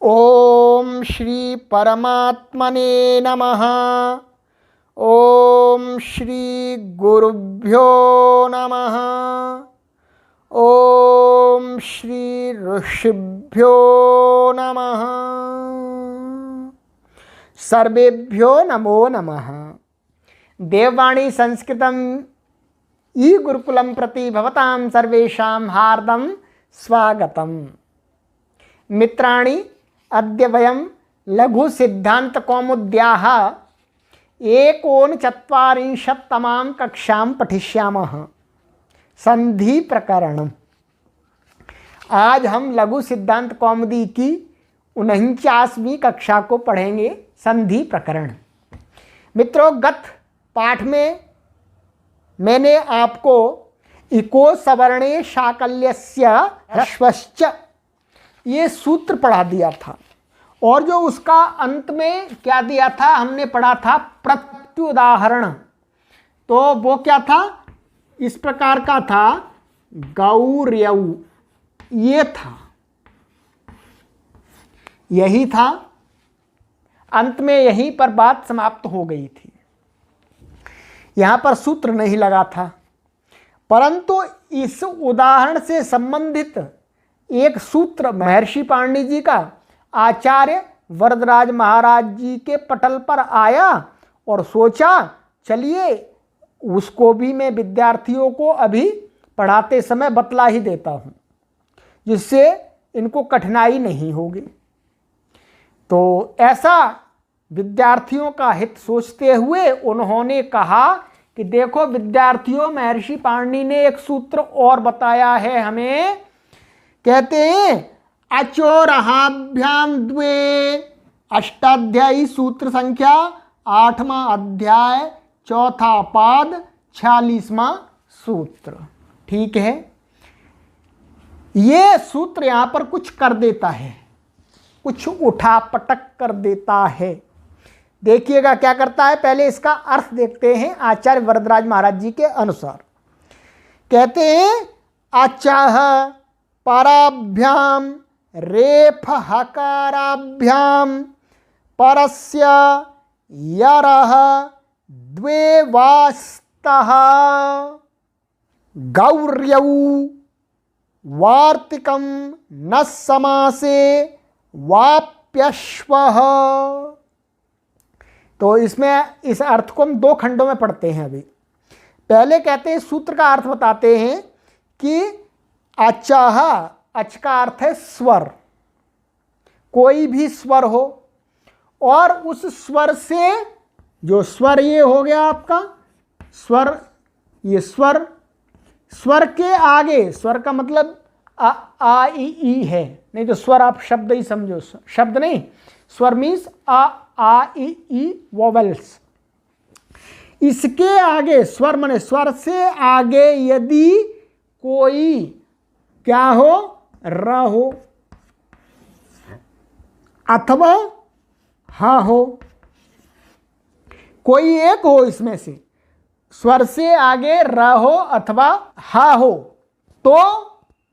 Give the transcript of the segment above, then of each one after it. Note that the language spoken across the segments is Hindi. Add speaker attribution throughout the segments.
Speaker 1: ओम श्री परमात्मने नमः। ओम श्री गुरुभ्यो नमः। ओम श्री ऋषिभ्यो नमः। सर्वेभ्यो नमो नमः। देववाणी संस्कृतम ई गुरुकुलम प्रति भवतां सर्वेषां हार्दं स्वागतम्। मित्राणि, अद्य वयं लघु सिद्धांत कौमुद्याः एकोनचत्वारिंशत्तमां कक्षां पठिष्यामः। संधि प्रकरणम्। आज हम लघु सिद्धांत कौमुदी की 49वीं कक्षा को पढ़ेंगे, संधि प्रकरण। मित्रों, गत पाठ में मैंने आपको इको सवर्णे शाकल्यस्य ह्रस्वश्च ये सूत्र पढ़ा दिया था, और जो उसका अंत में क्या दिया था, हमने पढ़ा था प्रत्युदाहरण। तो वो क्या था, इस प्रकार का था, गौर्यौ, ये था, यही था। अंत में यहीं पर बात समाप्त हो गई थी, यहां पर सूत्र नहीं लगा था। परंतु इस उदाहरण से संबंधित एक सूत्र महर्षि पाणिनि जी का आचार्य वरदराज महाराज जी के पटल पर आया और सोचा, चलिए उसको भी मैं विद्यार्थियों को अभी पढ़ाते समय बतला ही देता हूँ, जिससे इनको कठिनाई नहीं होगी। तो ऐसा विद्यार्थियों का हित सोचते हुए उन्होंने कहा कि देखो विद्यार्थियों, महर्षि पाणिनि ने एक सूत्र और बताया है हमें। कहते हैं, अचोरहाभ्याम द्वे, अष्टाध्यायी सूत्र संख्या 8वां अध्याय 4था पाद 46वां सूत्र। ठीक है, ये सूत्र यहां पर कुछ कर देता है, कुछ उठा पटक कर देता है। देखिएगा क्या करता है, पहले इसका अर्थ देखते हैं आचार्य वरदराज महाराज जी के अनुसार। कहते हैं, अचः पराभ्याम रेफ हकाराभ्याम परस्य यरः द्वे वास्तः गौर्यौ वार्तिकं न समासे वाप्यश्वः। तो इसमें इस अर्थ को हम दो खंडों में पढ़ते हैं। अभी पहले कहते हैं, सूत्र का अर्थ बताते हैं कि अचः, अच का अर्थ है स्वर, कोई भी स्वर हो, और उस स्वर से, जो स्वर ये हो गया आपका स्वर, ये स्वर, स्वर के आगे, स्वर का मतलब आ ई ई है, नहीं तो स्वर आप शब्द ही समझो, शब्द नहीं, स्वर मीन्स आ ई ई वोवेल्स। इसके आगे स्वर माने स्वर से आगे यदि कोई क्या हो, र हो अथवा हा हो, कोई एक हो, इसमें से स्वर से आगे र हो अथवा हा हो, तो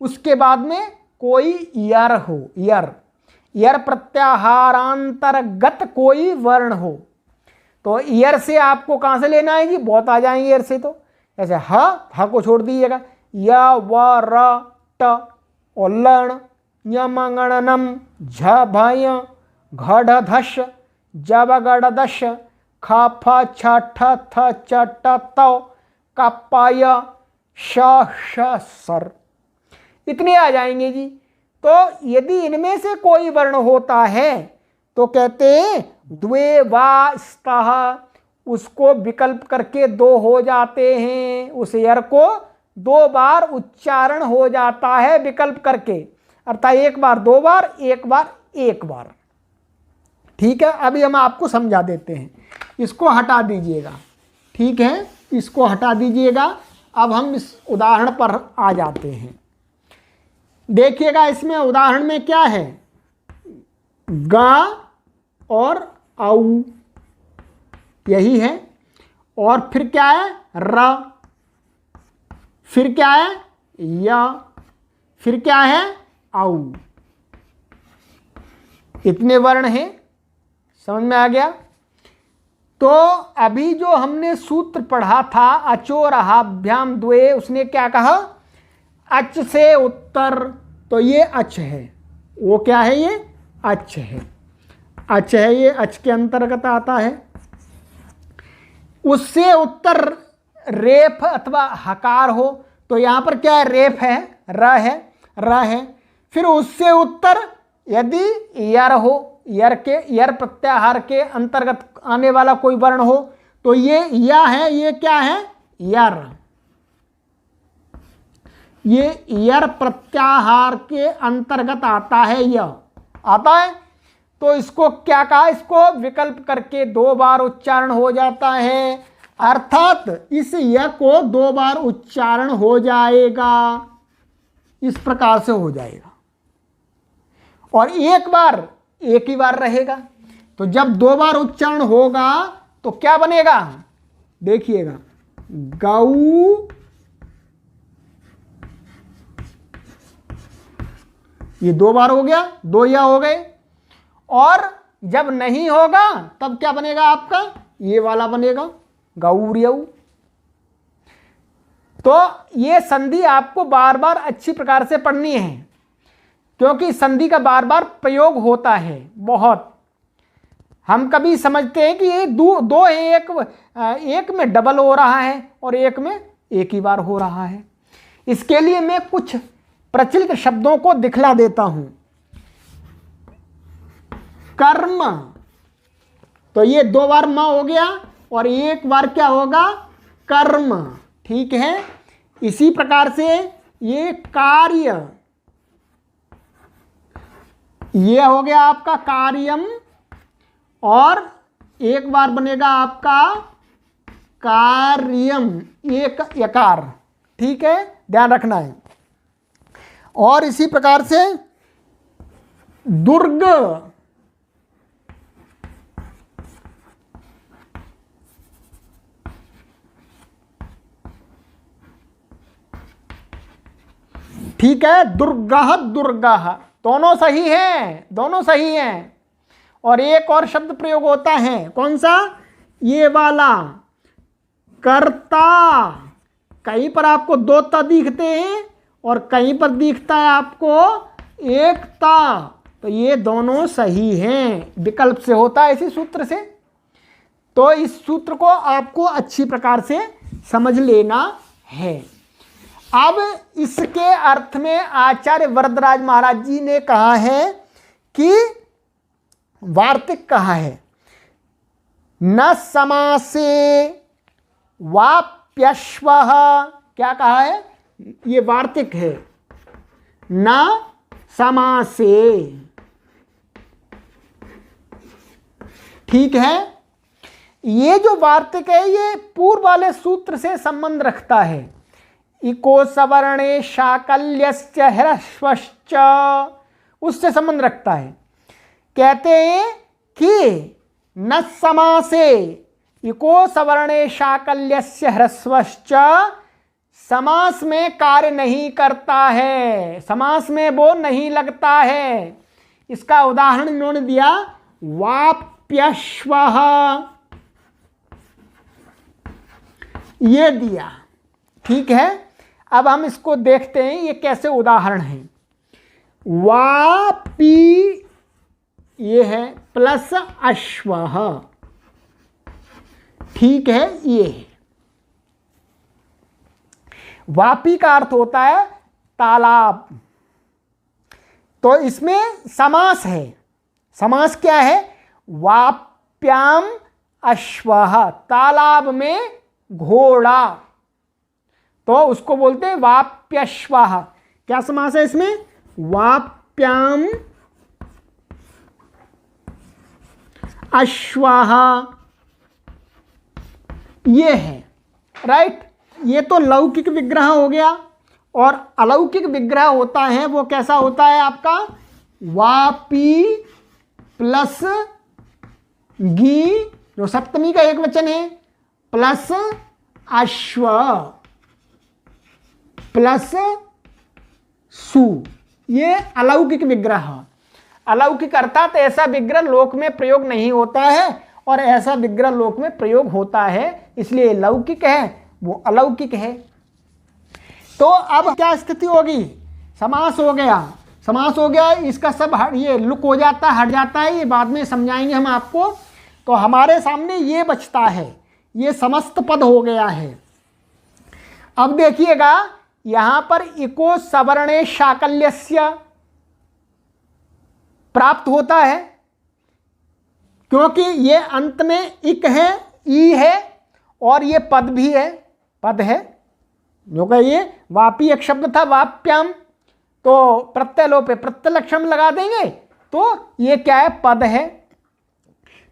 Speaker 1: उसके बाद में कोई यर हो, यर, यर प्रत्याहारांतर्गत कोई वर्ण हो। तो यर से आपको कहां से लेना है जी, बहुत आ जाएंगे यर से। तो ऐसे ह को छोड़ दीजिएगा, य व र ट और लण, यमगणनम झ भय घढ़ धश जब गढ़ दश ख फ छ ठ थ च ट तौ कपाय श श सर, इतने आ जाएंगे जी। तो यदि इनमें से कोई वर्ण होता है तो कहते हैं द्वे वा स्तः, उसको विकल्प करके दो हो जाते हैं, उस यर को दो बार उच्चारण हो जाता है विकल्प करके, अर्थात एक बार दो बार, एक बार एक बार। ठीक है, अभी हम आपको समझा देते हैं। इसको हटा दीजिएगा, ठीक है, इसको हटा दीजिएगा। अब हम इस उदाहरण पर आ जाते हैं। देखिएगा इसमें उदाहरण में क्या है, गा और औ, यही है, और फिर क्या है, र, फिर क्या है, या, फिर क्या है, औ। इतने वर्ण हैं, समझ में आ गया। तो अभी जो हमने सूत्र पढ़ा था अचोरहाभ्याम द्वे, उसने क्या कहा, अच से उत्तर, तो ये अच है, वो क्या है, ये अच है, अच है, ये अच के अंतर्गत आता है। उससे उत्तर रेफ अथवा हकार हो, तो यहाँ पर क्या है, रेफ है, र है, र है। फिर उससे उत्तर यदि यर हो, यर के, यर प्रत्याहार के अंतर्गत आने वाला कोई वर्ण हो, तो ये या है, ये क्या है, यर, ये यर प्रत्याहार के अंतर्गत आता है, यह आता है। तो इसको क्या कहा, इसको विकल्प करके 2 बार उच्चारण हो जाता है, अर्थात इस य को 2 बार उच्चारण हो जाएगा, इस प्रकार से हो जाएगा। और एक बार एक ही बार रहेगा। तो जब 2 बार उच्चारण होगा तो क्या बनेगा, देखिएगा, गौ, ये 2 बार हो गया, 2 या हो गए। और जब नहीं होगा तब क्या बनेगा आपका, ये वाला बनेगा, गौर्यऊ। तो ये संधि आपको बार बार अच्छी प्रकार से पढ़नी है, क्योंकि संधि का बार बार प्रयोग होता है बहुत। हम कभी समझते हैं कि ये दो है, एक में डबल हो रहा है और एक में एक ही बार हो रहा है। इसके लिए मैं कुछ प्रचलित शब्दों को दिखला देता हूं। कर्म, तो ये 2 बार म हो गया और एक बार क्या होगा, कर्म, ठीक है। इसी प्रकार से ये कार्य, ये हो गया आपका कार्यम, और एक बार बनेगा आपका कार्यम, एक यकार, ठीक है, ध्यान रखना है। और इसी प्रकार से दुर्ग, ठीक है, दुर्गह, दुर्गह, दोनों सही हैं, दोनों सही हैं। और एक और शब्द प्रयोग होता है, कौन सा, ये वाला, कर्ता। कहीं पर आपको 2 ता दिखते हैं और कहीं पर दिखता है आपको 1 ता, तो ये दोनों सही हैं, विकल्प से होता है इसी सूत्र से। तो इस सूत्र को आपको अच्छी प्रकार से समझ लेना है। अब इसके अर्थ में आचार्य वरदराज महाराज जी ने कहा है कि वार्तिक कहा है, न समासे वाप्यश्वः, क्या कहा है, ये वार्तिक है, न समासे, ठीक है। ये जो वार्तिक है ये पूर्व वाले सूत्र से संबंध रखता है, इको सवर्णे शाकल्यस्य ह्रस्वश्च, उससे संबंध रखता है। कहते हैं कि न समासे, इको सवर्णे शाकल्यस्य ह्रस्वश्च, समास में कार्य नहीं करता है, समास में वो नहीं लगता है। इसका उदाहरण इन्होंने दिया, वाप्यश्वः, ये दिया, ठीक है। अब हम इसको देखते हैं ये कैसे उदाहरण है। वापी, ये है, प्लस अश्वः, ठीक है, ये है। वापी का अर्थ होता है तालाब, तो इसमें समास है। समास क्या है, वाप्याम अश्वः, तालाब में घोड़ा, तो उसको बोलते हैं वाप्यश्वः। क्या समास है इसमें, वाप्याम अश्वः, ये है, राइट। ये तो लौकिक विग्रह हो गया। और अलौकिक विग्रह होता है वो कैसा होता है आपका, वापी प्लस गी, जो सप्तमी का एक वचन है, प्लस अश्व प्लस सु, ये अलौकिक विग्रह। अलौकिक अर्थात ऐसा विग्रह लोक में प्रयोग नहीं होता है और ऐसा विग्रह लोक में प्रयोग होता है, इसलिए लौकिक है वो अलौकिक है। तो अब क्या स्थिति होगी, समास हो गया, समास हो गया, इसका सब ये लुक हो जाता है, हट जाता है, ये बाद में समझाएंगे हम आपको। तो हमारे सामने ये बचता है, ये समस्त पद हो गया है। अब देखिएगा यहां पर इको सवर्णे शाकल्यस्य प्राप्त होता है, क्योंकि ये अंत में इक है, ई है और ये पद भी है, पद है, जो कि ये वापी एक शब्द था, वाप्याम, तो प्रत्यय लोप पे प्रत्यय लक्षण लगा देंगे तो ये क्या है, पद है।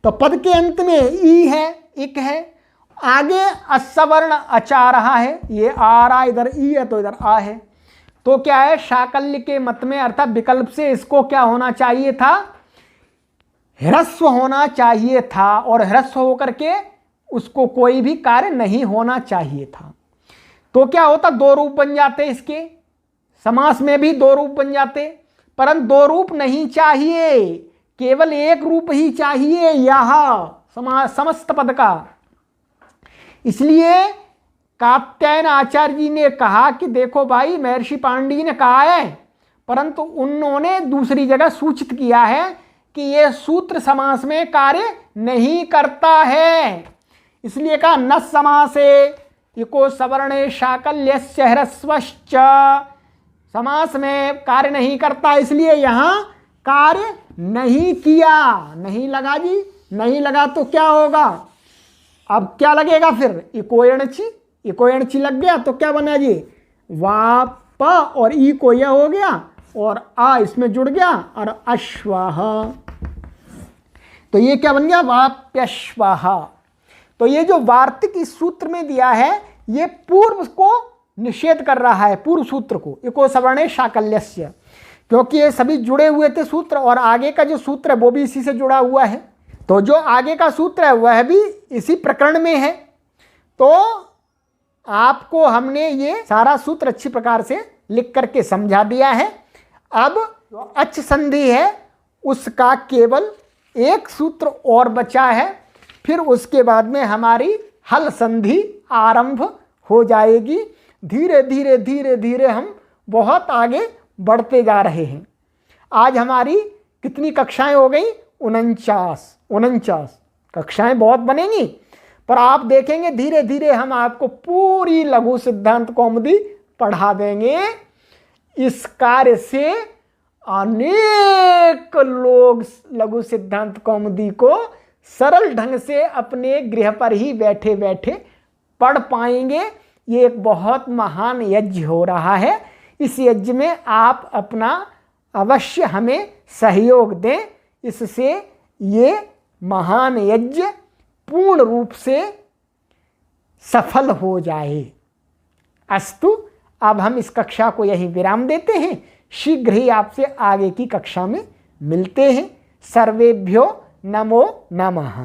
Speaker 1: तो पद के अंत में ई है, इक है, आगे असवर्ण अचा रहा है, ये आ रहा, इधर ई है तो इधर आ है, तो क्या है, शाकल्य के मत में अर्थात विकल्प से इसको क्या होना चाहिए था, ह्रस्व होना चाहिए था, और ह्रस्व होकर के उसको कोई भी कार्य नहीं होना चाहिए था। तो क्या होता, दो रूप बन जाते इसके, समास में भी दो रूप बन जाते, परंतु दो रूप नहीं चाहिए, केवल एक रूप ही चाहिए यह समस्त पद का। इसलिए कात्यायन आचार्य जी ने कहा कि देखो भाई, महर्षि पाणिनि ने कहा है, परंतु उन्होंने दूसरी जगह सूचित किया है कि यह सूत्र समास में कार्य नहीं करता है, इसलिए कहा न समासे इको सवर्णे शाकल्यस्य ह्रस्वश्च, समास में कार्य नहीं करता, इसलिए यहां कार्य नहीं किया, नहीं लगा जी, नहीं लगा तो क्या होगा, अब क्या लगेगा फिर, इकोयणची, इकोयणची लग गया तो क्या बना जी, वाप और ई को यह हो गया और आ इसमें जुड़ गया और अश्वाह, तो ये क्या बन गया, वाप्यश्वाह। तो ये जो वार्तिक इस सूत्र में दिया है ये पूर्व को निषेध कर रहा है, पूर्व सूत्र को, इको सवर्णे शाकल्यस्य, क्योंकि ये सभी जुड़े हुए थे सूत्र और आगे का जो सूत्र है वो भी इसी से जुड़ा हुआ है। तो जो आगे का सूत्र है वह भी इसी प्रकरण में है। तो आपको हमने ये सारा सूत्र अच्छी प्रकार से लिख करके समझा दिया है। अब जो अच संधि है उसका केवल एक सूत्र और बचा है, फिर उसके बाद में हमारी हल संधि आरंभ हो जाएगी। धीरे धीरे धीरे धीरे हम बहुत आगे बढ़ते जा रहे हैं। आज हमारी कितनी कक्षाएं हो गई, 49 कक्षाएं बहुत बनेंगी, पर आप देखेंगे धीरे धीरे हम आपको पूरी लघु सिद्धांत कौमुदी पढ़ा देंगे। इस कार्य से अनेक लोग लघु सिद्धांत कौमुदी को सरल ढंग से अपने गृह पर ही बैठे बैठे पढ़ पाएंगे। ये एक बहुत महान यज्ञ हो रहा है। इस यज्ञ में आप अपना अवश्य हमें सहयोग दें, इससे ये महान यज्ञ पूर्ण रूप से सफल हो जाए। अस्तु, अब हम इस कक्षा को यहीं विराम देते हैं। शीघ्र ही आपसे आगे की कक्षा में मिलते हैं। सर्वेभ्यो नमो नमः।